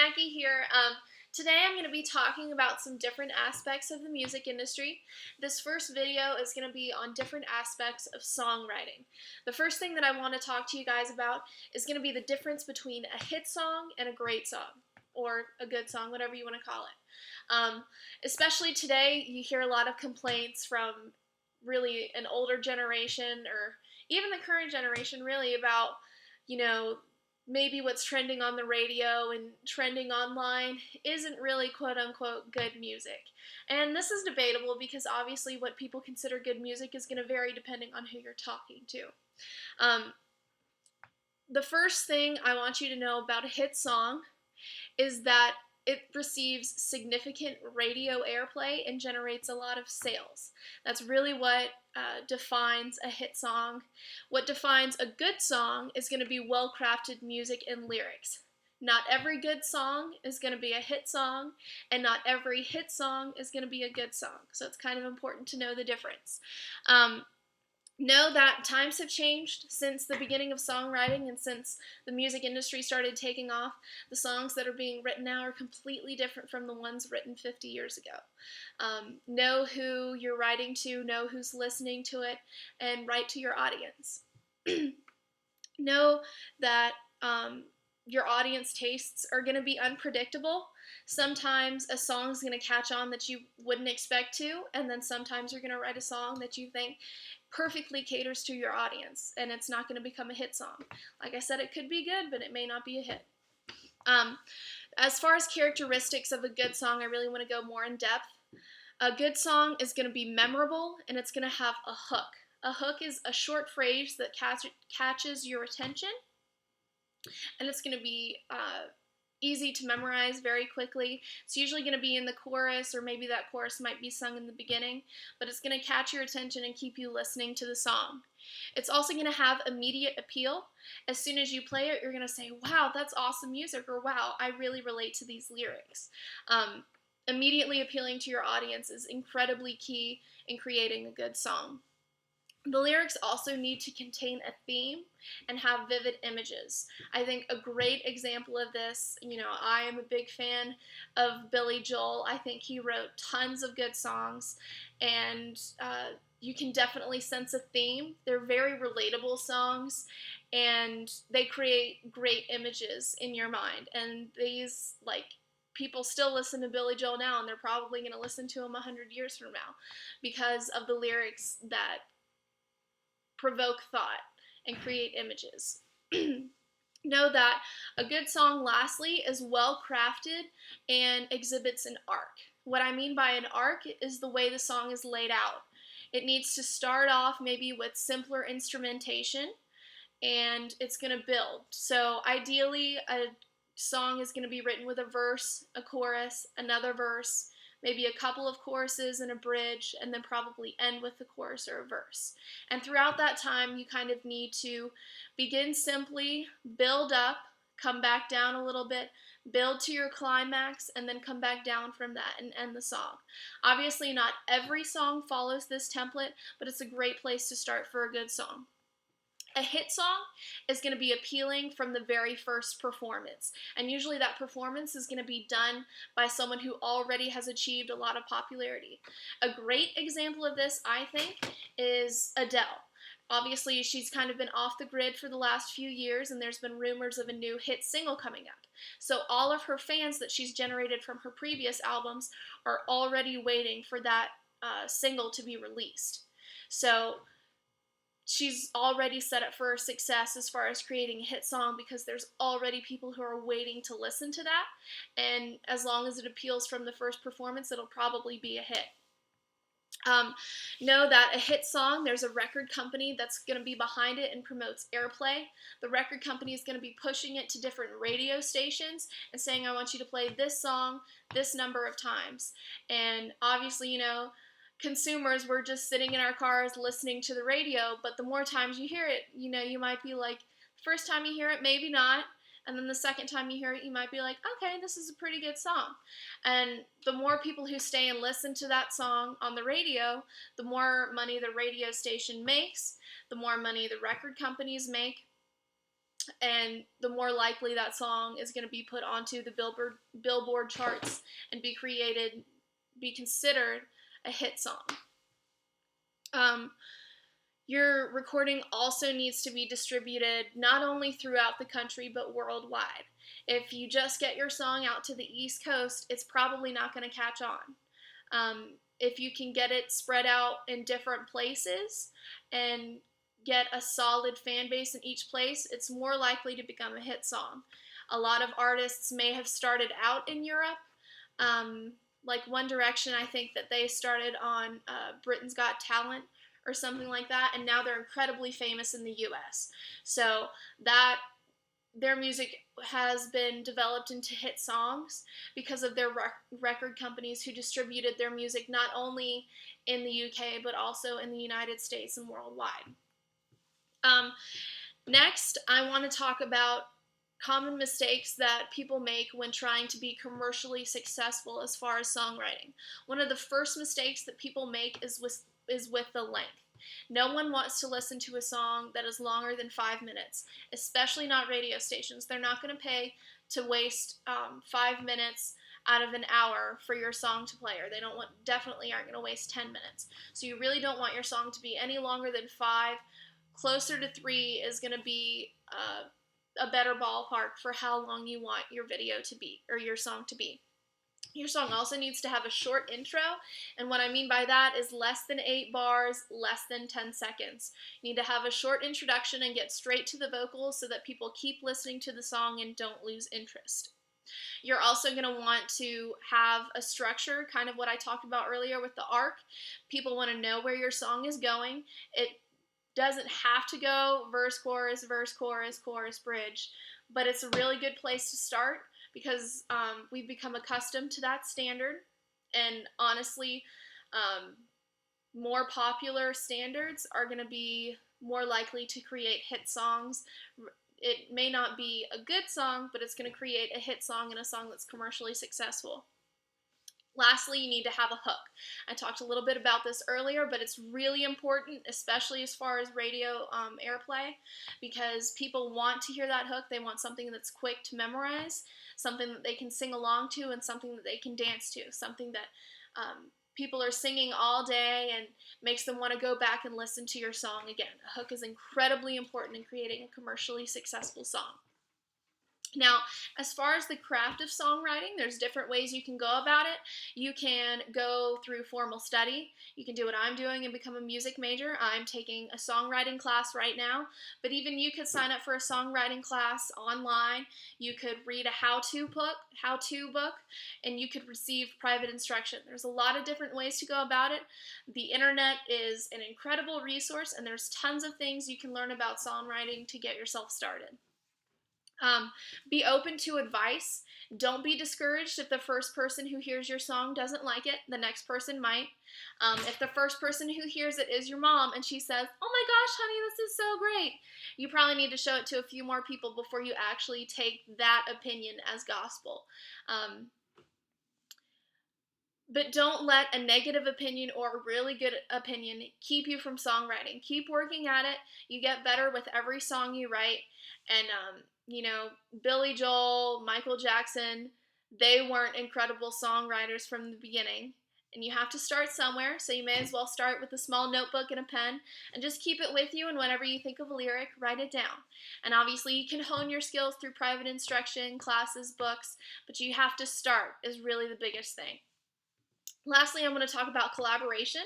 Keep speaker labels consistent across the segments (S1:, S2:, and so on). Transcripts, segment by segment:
S1: Jackie here. Today I'm going to be talking about some different aspects of the music industry. This first video is going to be on different aspects of songwriting. The first thing that I want to talk to you guys about is going to be the difference between a hit song and a great song, or a good song, whatever you want to call it. Especially today, you hear a lot of complaints from really an older generation, or even the current generation, really, about, maybe what's trending on the radio and trending online isn't really quote unquote good music. And this is debatable because obviously what people consider good music is going to vary depending on who you're talking to. The first thing I want you to know about a hit song is that it receives significant radio airplay and generates a lot of sales. That's really what defines a hit song. What defines a good song is going to be well-crafted music and lyrics. Not every good song is going to be a hit song, and not every hit song is going to be a good song. So it's kind of important to know the difference. Know that times have changed since the beginning of songwriting and since the music industry started taking off. The songs that are being written now are completely different from the ones written 50 years ago. Know who you're writing to, know who's listening to it, and write to your audience. Know that your audience tastes are going to be unpredictable. Sometimes a song's going to catch on that you wouldn't expect to, and then sometimes you're going to write a song that you think perfectly caters to your audience, and it's not going to become a hit song. Like I said, it could be good, but it may not be a hit. As far as characteristics of a good song, I really want to go more in depth. A good song is going to be memorable, and it's going to have a hook. A hook is a short phrase that catches your attention, and it's going to be easy to memorize very quickly. It's usually going to be in the chorus, or maybe that chorus might be sung in the beginning, but it's going to catch your attention and keep you listening to the song. It's also going to have immediate appeal. As soon as you play it, you're going to say, wow, that's awesome music, or wow, I really relate to these lyrics. Immediately appealing to your audience is incredibly key in creating a good song. The lyrics also need to contain a theme and have vivid images. I think a great example of this, I am a big fan of Billy Joel. I think he wrote tons of good songs, and you can definitely sense a theme. They're very relatable songs, and they create great images in your mind. And these, people still listen to Billy Joel now, and they're probably going to listen to him 100 years from now because of the lyrics that provoke thought and create images. Know that a good song, lastly, is well crafted and exhibits an arc. What I mean by an arc is the way the song is laid out. It needs to start off maybe with simpler instrumentation, and it's going to build. So ideally, a song is going to be written with a verse, a chorus, another verse, maybe a couple of choruses and a bridge, and then probably end with a chorus or a verse. And throughout that time, you kind of need to begin simply, build up, come back down a little bit, build to your climax, and then come back down from that and end the song. Obviously, not every song follows this template, but it's a great place to start for a good song. A hit song is going to be appealing from the very first performance, and usually that performance is going to be done by someone who already has achieved a lot of popularity. A great example of this, I think, is Adele. Obviously, she's kind of been off the grid for the last few years, and there's been rumors of a new hit single coming up. So all of her fans that she's generated from her previous albums are already waiting for that single to be released. So she's already set up for success as far as creating a hit song because there's already people who are waiting to listen to that, and as long as it appeals from the first performance, it'll probably be a hit. Know that a hit song, there's a record company that's going to be behind it and promotes airplay. The record company is going to be pushing it to different radio stations and saying, I want you to play this song this number of times. And obviously, consumers, we're just sitting in our cars listening to the radio, but the more times you hear it, you might be like, the first time you hear it, maybe not, and then the second time you hear it, you might be like, okay, this is a pretty good song. And the more people who stay and listen to that song on the radio, the more money the radio station makes, the more money the record companies make, and the more likely that song is going to be put onto the Billboard charts and be considered a hit song. Your recording also needs to be distributed not only throughout the country but worldwide. If you just get your song out to the East Coast, it's probably not going to catch on. If you can get it spread out in different places and get a solid fan base in each place, it's more likely to become a hit song. A lot of artists may have started out in Europe. Like One Direction, I think that they started on Britain's Got Talent or something like that, and now they're incredibly famous in the US. So that their music has been developed into hit songs because of their record companies who distributed their music not only in the UK but also in the United States and worldwide. Next, I want to talk about common mistakes that people make when trying to be commercially successful as far as songwriting. One of the first mistakes that people make is with the length. No one wants to listen to a song that is longer than 5 minutes, especially not radio stations. They're not going to pay to waste 5 minutes out of an hour for your song to play, or definitely aren't going to waste 10 minutes. So you really don't want your song to be any longer than 5. Closer to 3 is going to be a better ballpark for how long you want your video to be, or your song to be. Your song also needs to have a short intro, and what I mean by that is less than 8 bars, less than 10 seconds. You need to have a short introduction and get straight to the vocals so that people keep listening to the song and don't lose interest. You're also going to want to have a structure, kind of what I talked about earlier with the arc. People want to know where your song is going. It doesn't have to go verse, chorus, bridge, but it's a really good place to start because we've become accustomed to that standard, and honestly, more popular standards are going to be more likely to create hit songs. It may not be a good song, but it's going to create a hit song and a song that's commercially successful. Lastly, you need to have a hook. I talked a little bit about this earlier, but it's really important, especially as far as radio airplay, because people want to hear that hook. They want something that's quick to memorize, something that they can sing along to, and something that they can dance to, something that people are singing all day and makes them want to go back and listen to your song again. A hook is incredibly important in creating a commercially successful song. Now, as far as the craft of songwriting, there's different ways you can go about it. You can go through formal study. You can do what I'm doing and become a music major. I'm taking a songwriting class right now, but even you could sign up for a songwriting class online. You could read a how-to book, and you could receive private instruction. There's a lot of different ways to go about it. The internet is an incredible resource, and there's tons of things you can learn about songwriting to get yourself started. Be open to advice. Don't be discouraged if the first person who hears your song doesn't like it. The next person might. If the first person who hears it is your mom and she says, "Oh my gosh, honey, this is so great," you probably need to show it to a few more people before you actually take that opinion as gospel. But don't let a negative opinion or a really good opinion keep you from songwriting. Keep working at it. You get better with every song you write. And, Billy Joel, Michael Jackson, they weren't incredible songwriters from the beginning. And you have to start somewhere, so you may as well start with a small notebook and a pen and just keep it with you, and whenever you think of a lyric, write it down. And obviously you can hone your skills through private instruction, classes, books, but you have to start is really the biggest thing. Lastly, I'm going to talk about collaboration.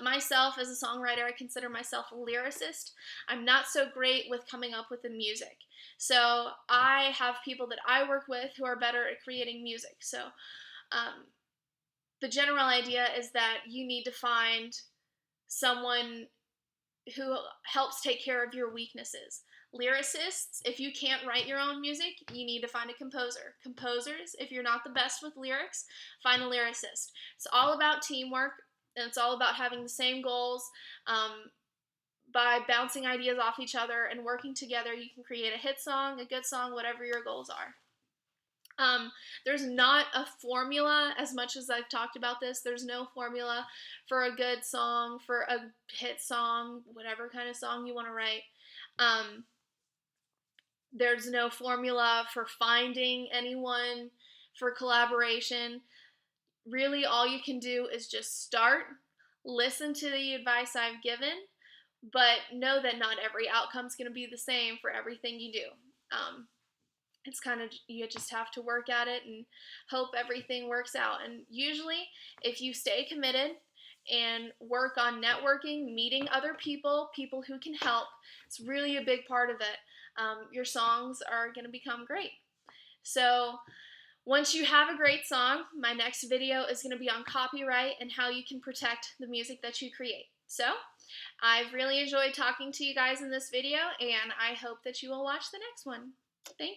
S1: Myself, as a songwriter, I consider myself a lyricist. I'm not so great with coming up with the music. So I have people that I work with who are better at creating music. So the general idea is that you need to find someone who helps take care of your weaknesses. Lyricists, if you can't write your own music, you need to find a composer. Composers, if you're not the best with lyrics, find a lyricist. It's all about teamwork, and it's all about having the same goals. By bouncing ideas off each other and working together, you can create a hit song, a good song, whatever your goals are. There's not a formula. As much as I've talked about this, there's no formula for a good song, for a hit song, whatever kind of song you want to write. There's no formula for finding anyone for collaboration. Really, all you can do is just start, listen to the advice I've given, but know that not every outcome is going to be the same for everything you do. Um, it's kind of, you just have to work at it and hope everything works out. And usually, if you stay committed and work on networking, meeting other people, people who can help, it's really a big part of it. Your songs are going to become great. So, once you have a great song, my next video is going to be on copyright and how you can protect the music that you create. So, I've really enjoyed talking to you guys in this video, and I hope that you will watch the next one. Thank you.